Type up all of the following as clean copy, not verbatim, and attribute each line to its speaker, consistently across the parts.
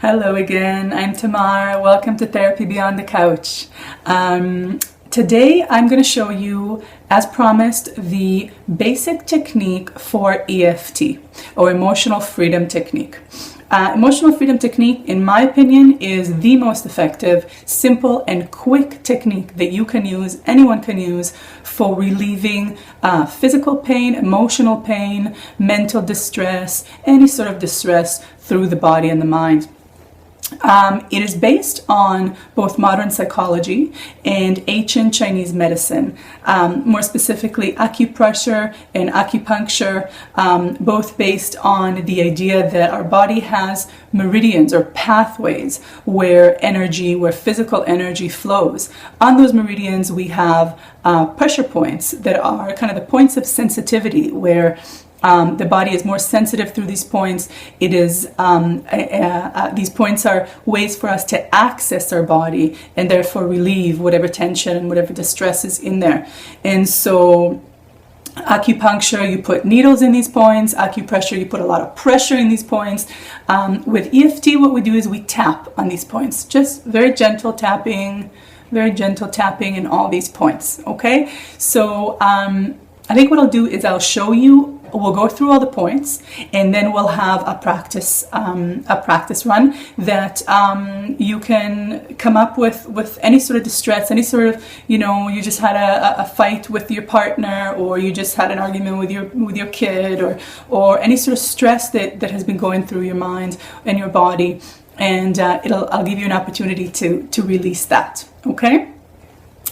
Speaker 1: Hello again, I'm Tamar. Welcome to Therapy Beyond the Couch. Today I'm going to show you, as promised, the basic technique for EFT, or Emotional Freedom Technique. Emotional Freedom Technique, in my opinion, is the most effective, simple and quick technique that you can use, anyone can use, for relieving physical pain, emotional pain, mental distress, any sort of distress through the body and the mind. It is based on both modern psychology and ancient Chinese medicine, more specifically acupressure and acupuncture, both based on the idea that our body has meridians or pathways where physical energy flows. On those meridians we have pressure points that are kind of the points of sensitivity where the body is more sensitive through these points. It is these points are ways for us to access our body and therefore relieve whatever tension and whatever distress is in there. And so acupuncture, you put needles in these points. Acupressure, you put a lot of pressure in these points. With EFT, what we do is we tap on these points, just very gentle tapping in all these points. Okay, so I think what I'll do is I'll show you. We'll go through all the points, and then we'll have a practice run that you can come up with any sort of distress, any sort of, you just had a fight with your partner, or you just had an argument with your kid, or any sort of stress that has been going through your mind and your body, and I'll give you an opportunity to release that. Okay.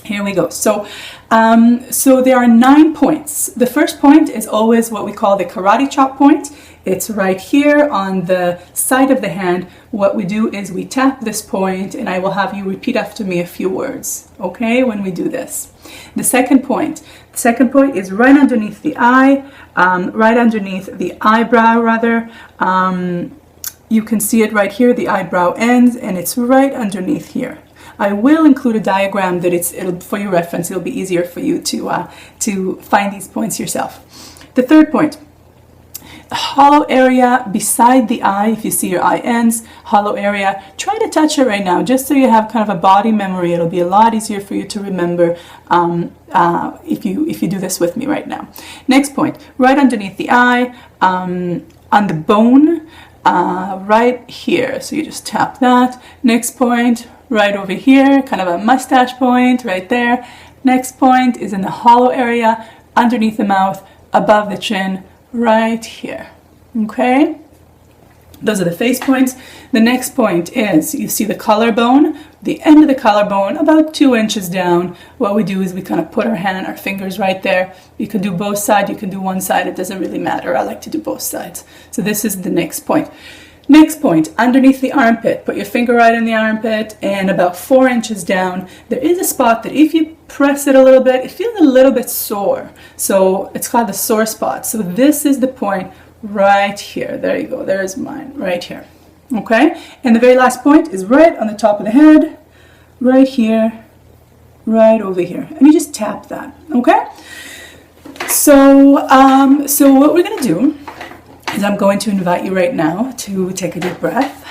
Speaker 1: Here we go. So there are 9 points. The first point is always what we call the karate chop point. It's right here on the side of the hand. What we do is we tap this point, and I will have you repeat after me a few words, okay, when we do this. The second point is right underneath the eye, right underneath the eyebrow, rather. You can see it right here, the eyebrow ends, and it's right underneath here. I will include a diagram that it'll for your reference. It'll be easier for you to find these points yourself. The third point, the hollow area beside the eye. If you see your eye ends, hollow area, try to touch it right now, just so you have kind of a body memory. It'll be a lot easier for you to remember if you do this with me right now. Next point, right underneath the eye, on the bone, right here. So you just tap that. Next point, right over here, kind of a mustache point right there. Next point is in the hollow area, underneath the mouth, above the chin, right here. Okay? Those are the face points. The next point is, you see the collarbone, the end of the collarbone, about 2 inches down. What we do is we kind of put our fingers right there. You can do both sides, you can do one side, it doesn't really matter. I like to do both sides. So this is the next point. Next point, underneath the armpit, put your finger right in the armpit, and about 4 inches down, there is a spot that if you press it a little bit, it feels a little bit sore. So it's called the sore spot. So this is the point right here. There you go. There's mine right here. Okay? And the very last point is right on the top of the head, right here, right over here. And you just tap that. Okay? So what we're going to do is I'm going to invite you right now to take a deep breath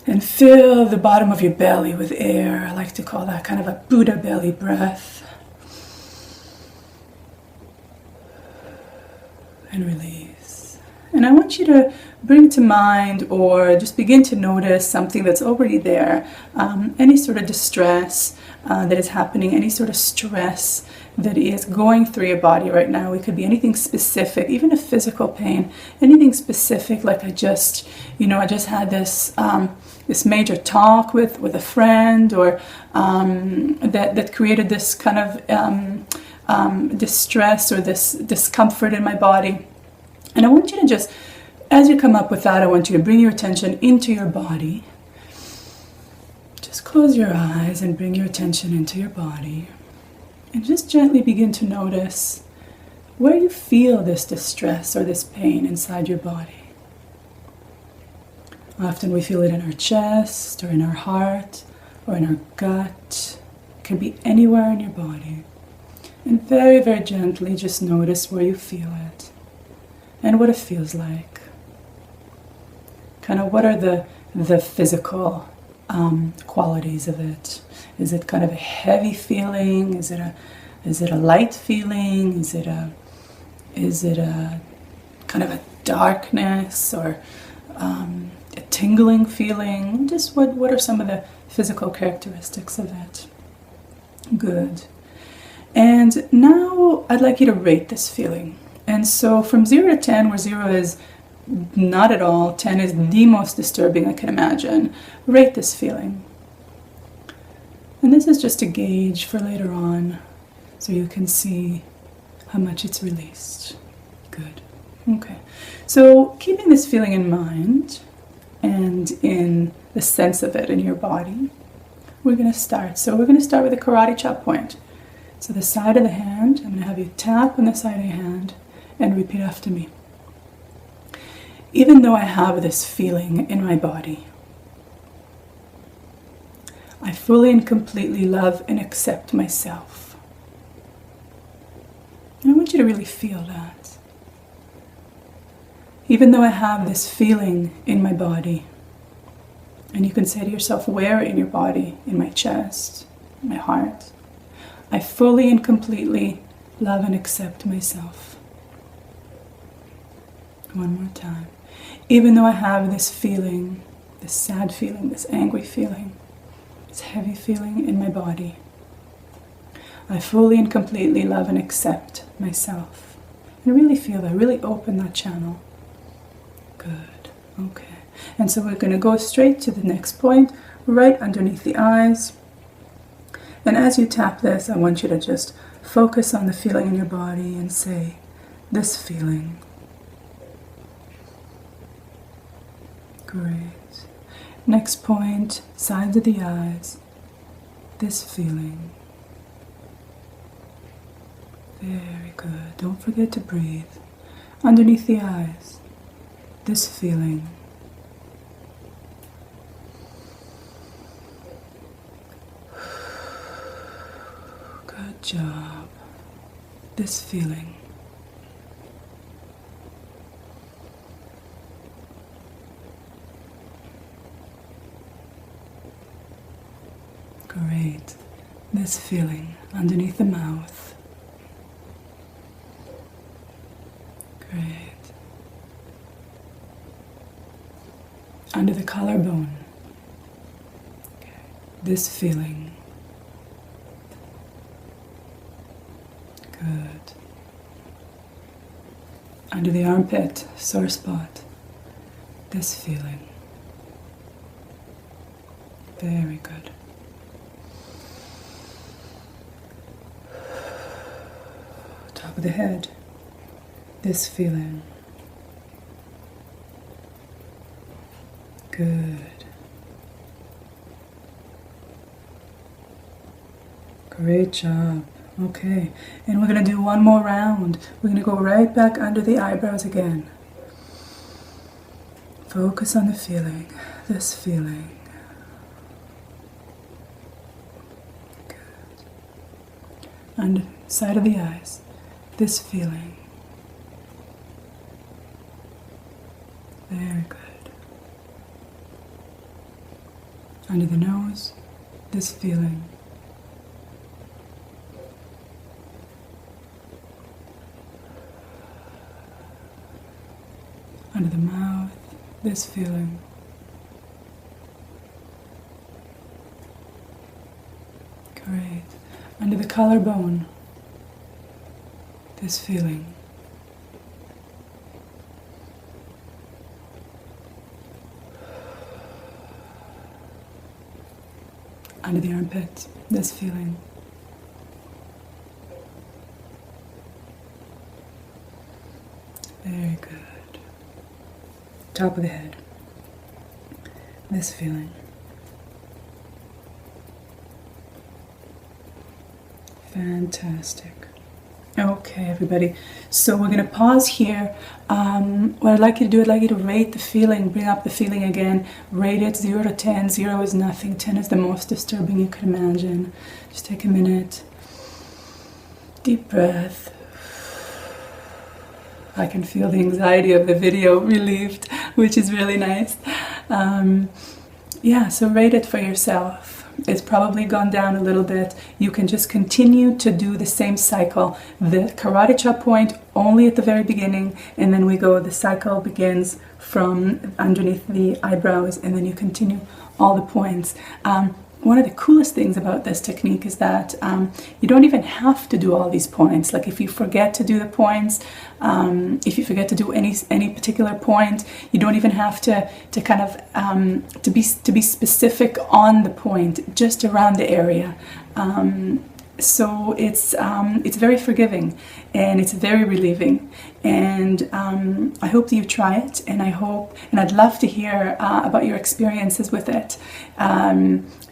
Speaker 1: and fill the bottom of your belly with air. I like to call that kind of a Buddha belly breath. And release. And I want you to bring to mind or just begin to notice something that's already there. Any sort of distress that is happening, any sort of stress that is going through your body right now. It could be anything specific, even a physical pain, anything specific, like I just had this this major talk with a friend, or that created this kind of distress or this discomfort in my body. And I want you to just, as you come up with that, I want you to bring your attention into your body. Just close your eyes and bring your attention into your body. And just gently begin to notice where you feel this distress or this pain inside your body. Often we feel it in our chest or in our heart or in our gut. It can be anywhere in your body. And very, very gently just notice where you feel it and what it feels like. kind of what are the physical qualities of it? Is it kind of a heavy feeling? Is it a light feeling? Is it a kind of a darkness or a tingling feeling? Just what are some of the physical characteristics of it? Good. And now I'd like you to rate this feeling. And so from 0 to 10, where 0 is not at all, 10 is the most disturbing I can imagine, rate this feeling. And this is just a gauge for later on, so you can see how much it's released. Good. Okay. So keeping this feeling in mind and in the sense of it in your body, we're going to start. So we're going to start with a karate chop point. So the side of the hand, I'm going to have you tap on the side of your hand and repeat after me. Even though I have this feeling in my body, I fully and completely love and accept myself. And I want you to really feel that. Even though I have this feeling in my body, and you can say to yourself, where in your body? In my chest, in my heart. I fully and completely love and accept myself. One more time. Even though I have this feeling, this sad feeling, this angry feeling, this heavy feeling in my body, I fully and completely love and accept myself. And really feel that, really open that channel. Good. Okay. And so we're going to go straight to the next point, right underneath the eyes. And as you tap this, I want you to just focus on the feeling in your body and say, this feeling. Great. Next point, sides of the eyes. This feeling. Very good. Don't forget to breathe. Underneath the eyes. This feeling. Good job. This feeling. Great. This feeling underneath the mouth. Great. Under the collarbone. Okay. This feeling. Good. Under the armpit, sore spot. This feeling. Very good. Top of the head. This feeling. Good. Great job. Okay, and we're going to do one more round. We're going to go right back under the eyebrows again. Focus on the feeling, this feeling. Good. Under side of the eyes, this feeling. Very good. Under the nose, this feeling. Under the mouth, this feeling. Great. Under the collarbone, this feeling. Under the armpit, this feeling. Very good. Top of the head. This feeling. Fantastic. Okay, everybody. So we're going to pause here. What I'd like you to do, I'd like you to rate the feeling, bring up the feeling again. Rate it 0 to 10. 0 is nothing. 10 is the most disturbing you could imagine. Just take a minute. Deep breath. I can feel the anxiety of the video relieved, which is really nice. Yeah, so rate it for yourself. It's probably gone down a little bit. You can just continue to do the same cycle. The karate chop point only at the very beginning, and then the cycle begins from underneath the eyebrows, and then you continue all the points. One of the coolest things about this technique is that you don't even have to do all these points. Like if you forget to do the points, if you forget to do any particular point, you don't even have to kind of to be specific on the point, just around the area. So it's very forgiving, and it's very relieving, and I hope that you try it, and I'd love to hear about your experiences with it,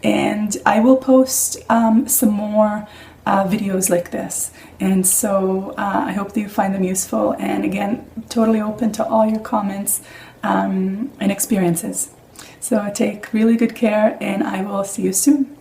Speaker 1: and I will post some more videos like this, and so I hope that you find them useful, and again, totally open to all your comments and experiences. So take really good care, and I will see you soon.